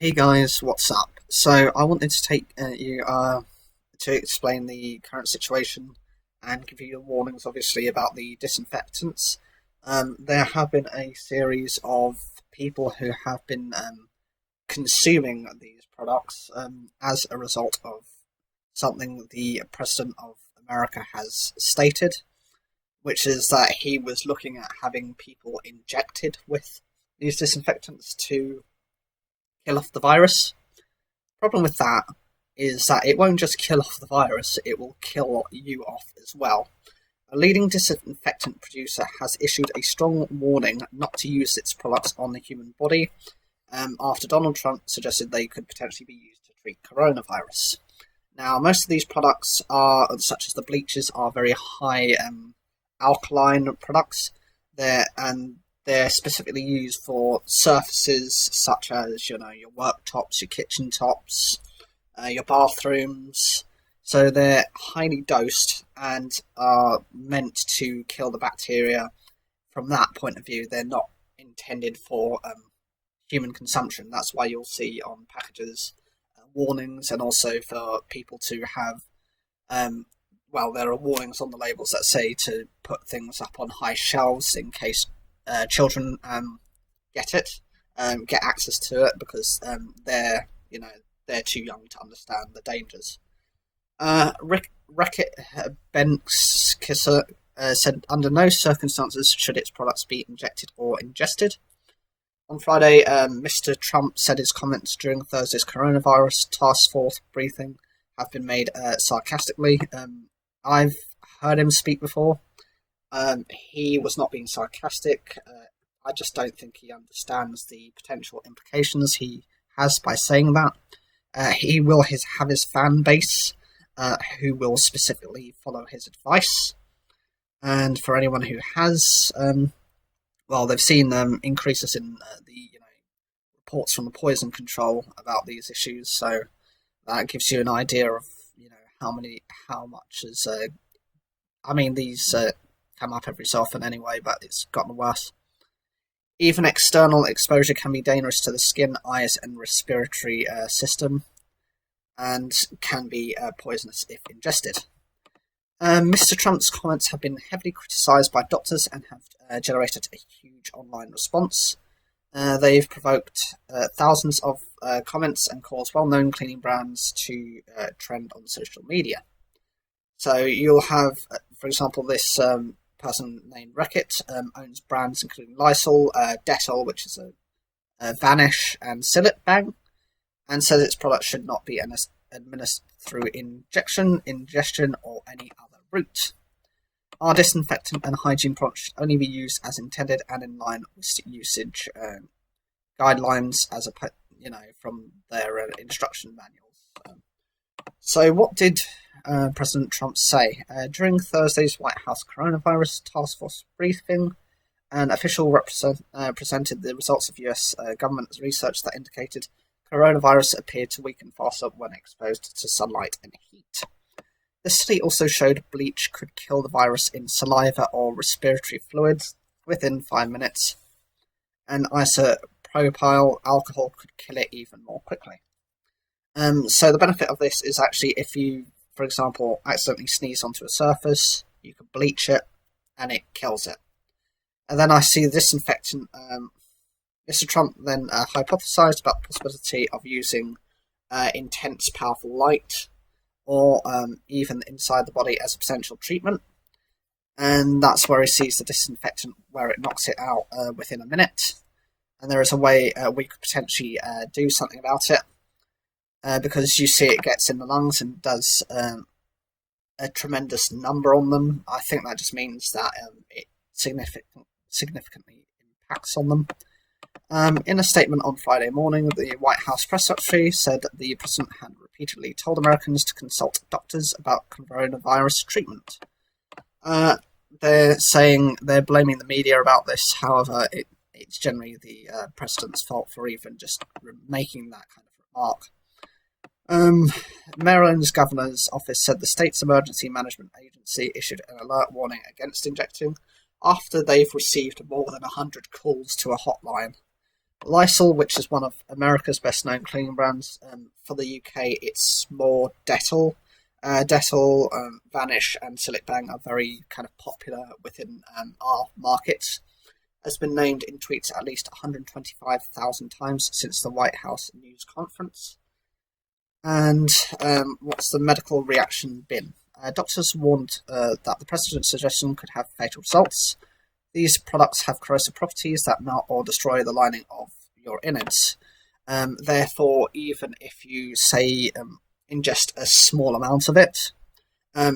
Hey guys, what's up? So I wanted to take you to explain the current situation and give you the warnings, obviously, about the disinfectants. There have been a series of people who have been consuming these products as a result of something the President of America has stated, which is that he was looking at having people injected with these disinfectants to kill off the virus. Problem with that is that it won't just kill off the virus, it will kill you off as well. A leading disinfectant producer has issued a strong warning not to use its products on the human body after Donald Trump suggested they could potentially be used to treat coronavirus. Now, most of these products such as the bleaches, are very high alkaline products. They're specifically used for surfaces such as, your worktops, your kitchen tops, your bathrooms. So they're highly dosed and are meant to kill the bacteria. From that point of view, they're not intended for human consumption. That's why you'll see on packages warnings, and also for people to have there are warnings on the labels that say to put things up on high shelves in case children get access to it, because they're too young to understand the dangers. Reckitt Benckiser said under no circumstances should its products be injected or ingested. On Friday, Mr. Trump said his comments during Thursday's coronavirus task force briefing have been made sarcastically. I've heard him speak before. He was not being sarcastic. I just don't think he understands the potential implications he has by saying that. He will have his fan base who will specifically follow his advice. And for anyone who has, they've seen increases in the reports from the poison control about these issues. So that gives you an idea of how much is. These come up every so often anyway, but it's gotten worse. Even external exposure can be dangerous to the skin, eyes, and respiratory system, and can be poisonous if ingested. Mr. Trump's comments have been heavily criticised by doctors and have generated a huge online response. They've provoked thousands of comments and caused well-known cleaning brands to trend on social media. So you'll have, for example, this person named Reckitt owns brands including Lysol, Dettol, which is a Vanish, and Cillit Bang, and says its products should not be administered through ingestion, or any other route. Our disinfectant and hygiene products should only be used as intended and in line with usage guidelines, from their instruction manuals. So what did President Trump say? During Thursday's White House coronavirus task force briefing, an official presented the results of US government research that indicated coronavirus appeared to weaken faster when exposed to sunlight and heat. The study also showed bleach could kill the virus in saliva or respiratory fluids within 5 minutes, and isopropyl alcohol could kill it even more quickly. So the benefit of this is actually if you, for example, accidentally sneeze onto a surface, you can bleach it and it kills it. And then I see the disinfectant. Mr. Trump then hypothesized about the possibility of using intense, powerful light, or even inside the body as a potential treatment. And that's where he sees the disinfectant, where it knocks it out within a minute. And there is a way we could potentially do something about it. Because you see it gets in the lungs and does a tremendous number on them. I think that just means that it significantly impacts on them. In a statement on Friday morning, the White House press secretary said that the president had repeatedly told Americans to consult doctors about coronavirus treatment. They're blaming the media about this. However, it's generally the president's fault for even just making that kind of remark. Maryland's governor's office said the state's emergency management agency issued an alert warning against injecting after they've received more than 100 calls to a hotline. Lysol, which is one of America's best-known cleaning brands. For the UK, it's more Dettol. Dettol, Vanish, and Silk Bang are very kind of popular within our markets. Has been named in tweets at least 125,000 times since the White House news conference. And what's the medical reaction been? Doctors warned that the president's suggestion could have fatal results. These products have corrosive properties that melt or destroy the lining of your innards. Therefore, even if you say ingest a small amount of it,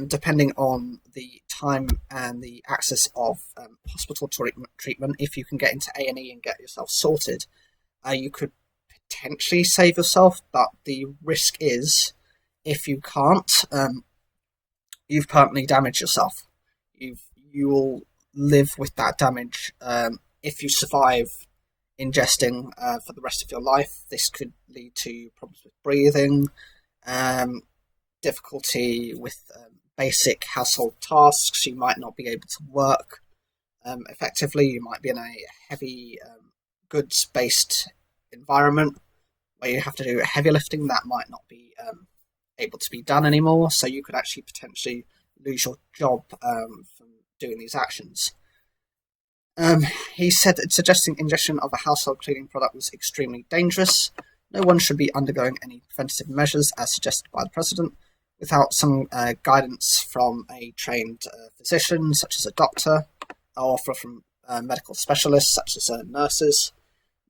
depending on the time and the access of hospital treatment, if you can get into A&E and get yourself sorted, you could potentially save yourself, but the risk is, if you can't, you've permanently damaged yourself. You will live with that damage. If you survive ingesting for the rest of your life, this could lead to problems with breathing, difficulty with basic household tasks. You might not be able to work effectively. You might be in a heavy goods-based environment where you have to do heavy lifting that might not be able to be done anymore. So you could actually potentially lose your job from doing these actions. He said that suggesting ingestion of a household cleaning product was extremely dangerous. No one should be undergoing any preventative measures as suggested by the president without some guidance from a trained physician, such as a doctor, or from medical specialists, such as nurses.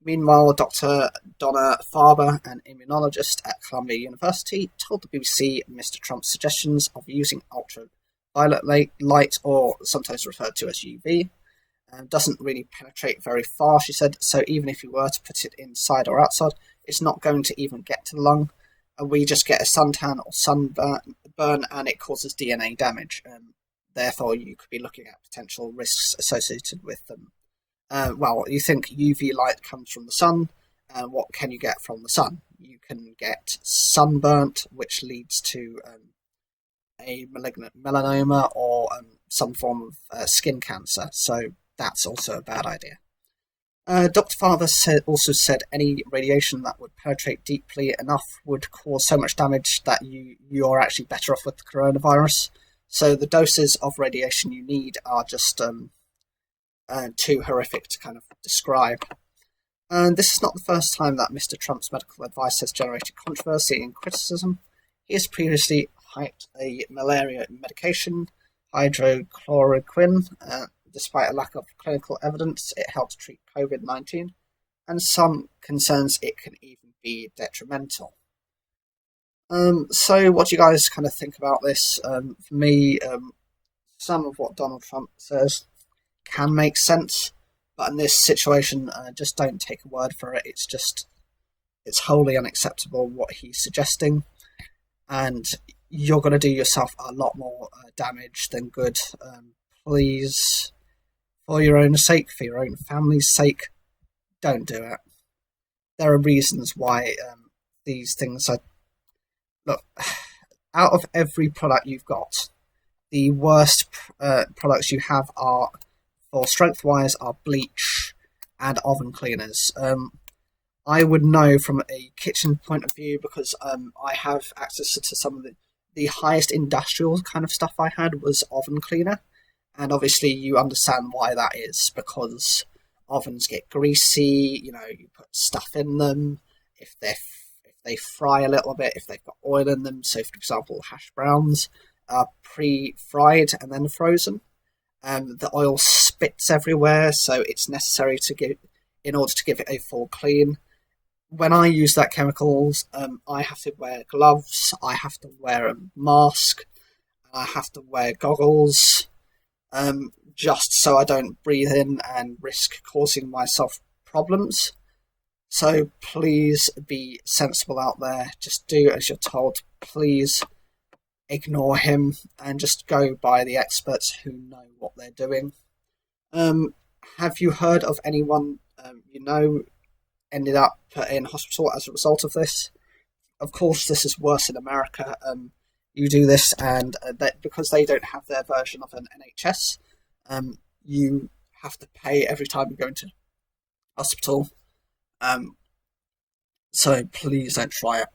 Meanwhile, Dr. Donna Farber, an immunologist at Columbia University, told the BBC Mr. Trump's suggestions of using ultraviolet light, or sometimes referred to as UV, doesn't really penetrate very far, she said, so even if you were to put it inside or outside, it's not going to even get to the lung. We just get a suntan or sunburn and it causes DNA damage. Therefore, you could be looking at potential risks associated with them. Well, you think UV light comes from the sun. What can you get from the sun? You can get sunburnt, which leads to a malignant melanoma or some form of skin cancer. So that's also a bad idea. Dr. Farber also said any radiation that would penetrate deeply enough would cause so much damage that you're actually better off with the coronavirus. So the doses of radiation you need are just too horrific to kind of describe. And this is not the first time that Mr. Trump's medical advice has generated controversy and criticism. He has previously hyped a malaria medication, hydrochloroquine. Despite a lack of clinical evidence, it helps treat COVID-19, and some concerns it can even be detrimental. So what do you guys kind of think about this? For me, some of what Donald Trump says can make sense, but in this situation, just don't take a word for it. It's wholly unacceptable what he's suggesting, and you're going to do yourself a lot more damage than good. Please, for your own sake, for your own family's sake, don't do it. There are reasons why these things are... Look, out of every product you've got, the worst products you have are, for strength-wise, are bleach and oven cleaners. I would know from a kitchen point of view because I have access to some of the highest industrial kind of stuff I had was oven cleaner. And obviously you understand why that is, because ovens get greasy, you put stuff in them, if they fry a little bit, if they've got oil in them. So, for example, hash browns are pre-fried and then frozen. The oil spits everywhere, so it's necessary in order to give it a full clean. When I use that chemicals, I have to wear gloves, I have to wear a mask, I have to wear goggles, just so I don't breathe in and risk causing myself problems. So please be sensible out there. Just do as you're told. Please ignore him and just go by the experts who know what they're doing. Have you heard of anyone ended up in hospital as a result of this? Of course, this is worse in America. You do this, and because they don't have their version of an NHS, you have to pay every time you go into hospital. So please don't try it.